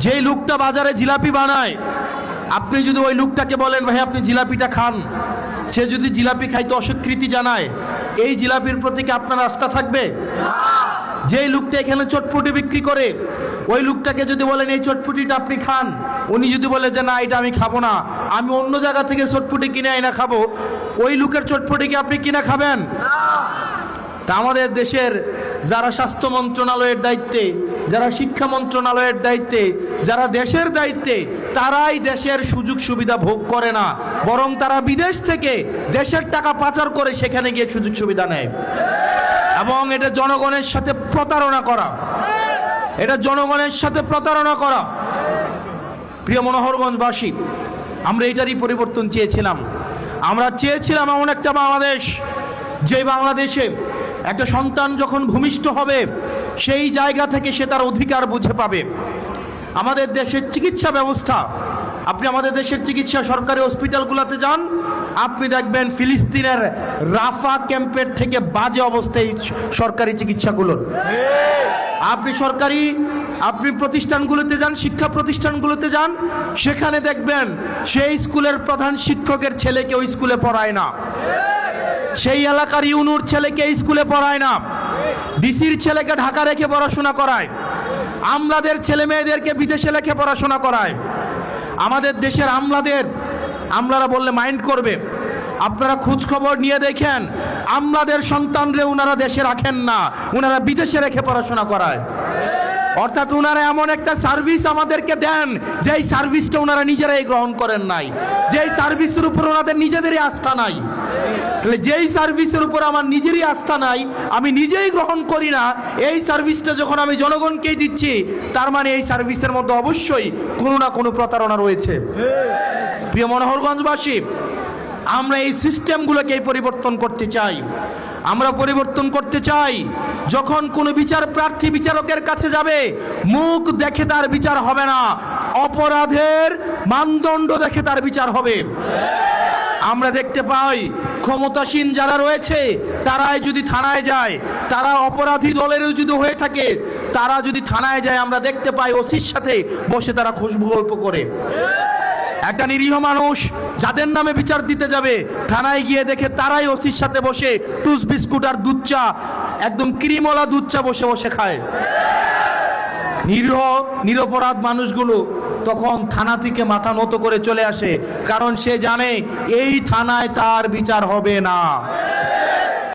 যেই লোকটা বাজারে জিলাপি বানায়, আপনি যদি ওই লোকটাকে বলেন ভাই আপনি জিলাপিটা খান, সে যদি জিলাপি খাইতে অস্বীকৃতি জানায়, এই জিলাপির প্রতি কি আপনার আস্থা থাকবে? যেই লোকটা এখানে চটপটি বিক্রি করে, ওই লোকটাকে যদি বলেন এই চটপটিটা আপনি খান, উনি যদি বলে যে না এটা আমি খাবো না, আমি অন্য জায়গা থেকে চটপটি কিনে আইনা খাবো, ওই লোকের চটপটি কি আপনি কিনা খাবেন? তা আমাদের দেশের যারা স্বাস্থ্য মন্ত্রণালয়ের দায়িত্বে, যারা শিক্ষা মন্ত্রণালয়ের দায়িত্বে, যারা দেশের দায়িত্বে, তারাই দেশের সুযোগ সুবিধা ভোগ করে না, বরং তারা বিদেশ থেকে দেশের টাকা পাচার করে সেখানে গিয়ে সুযোগ সুবিধা নেয়। এবং এটা জনগণের সাথে প্রতারণা করা, এটা জনগণের সাথে প্রতারণা করা। প্রিয় মনোহরগঞ্জবাসী, আমরা এটারই পরিবর্তন চেয়েছিলাম। আমরা চেয়েছিলাম এমন একটা বাংলাদেশ, যে বাংলাদেশে একটা সন্তান যখন ভূমিষ্ঠ হবে সেই জায়গা থেকে সে তার অধিকার বুঝে পাবে। আমাদের দেশের চিকিৎসা ব্যবস্থা, আপনি আমাদের দেশের চিকিৎসা সরকারি হসপিটালগুলোতে যান, আপনি দেখবেন ফিলিস্তিনের রাফা ক্যাম্পের থেকে বাজে অবস্থায় সরকারি চিকিৎসাগুলোর। আপনি প্রতিষ্ঠানগুলোতে যান, শিক্ষা প্রতিষ্ঠানগুলোতে যান, সেখানে দেখবেন সেই স্কুলের প্রধান শিক্ষকের ছেলেকে ওই স্কুলে পড়ায় না, সেই এলাকার ইউনুর ছেলেকে স্কুলে পড়ায় না, ডিসির ছেলেকে ঢাকা রেখে পড়াশোনা করায়, আমলাদের ছেলে মেয়েদেরকে বিদেশে রেখে পড়াশোনা করায়। আমাদের দেশের আমলারা বললে মাইন্ড করবে, আপনারা খোঁজ খবর নিয়ে দেখেন, আমলাদের সন্তানরে উনারা দেশে রাখেন না, উনারা বিদেশে রেখে পড়াশোনা করায়। অর্থাৎ উনারা এমন একটা সার্ভিস আমাদেরকে দেন যেই সার্ভিসটা উনারা নিজেরাই গ্রহণ করেন নাই, যেই সার্ভিসের উপর ওনাদের নিজেদেরই আস্থা নাই। তাহলে যেই সার্ভিসের উপর আমার নিজেরই আস্থা নাই, আমি নিজেই গ্রহণ করি না, এই সার্ভিসটা যখন আমি জনগণকেই দিচ্ছি, তার মানে এই সার্ভিসের মধ্যে অবশ্যই কোনো না কোনো প্রতারণা রয়েছে। প্রিয় মনোহরগঞ্জবাসী, আমরা এই সিস্টেমগুলোকে পরিবর্তন করতে চাই। আমরা পরিবর্তন করতে চাই, যখন কোনো বিচার প্রার্থী বিচারকের কাছে যাবে, মুখ দেখে তার বিচার হবে না, অপরাধের মানদণ্ড দেখে তার বিচার হবে। আমরা দেখতে পাই ক্ষমতাসীন যারা রয়েছে তারাই যদি থানায় যায়, তারা অপরাধী দলেরও যদি হয়ে থাকে, তারা যদি থানায় যায়, আমরা দেখতে পাই ওসির সাথে বসে তারা খুশবু গল্প করে। একটা নিরীহ মানুষ যাদের নামে বিচার দিতে যাবে, থানায় গিয়ে দেখে তারাই ওসির সাথে বসে টুস বিস্কুট আর দুধ চা, একদম ক্রিমওয়ালা দুধ চা বসে বসে খায়। নিরপরাধ মানুষগুলো তখন থানা থেকে মাথা নত করে চলে আসে, কারণ সে জানে এই থানায় তার বিচার হবে না।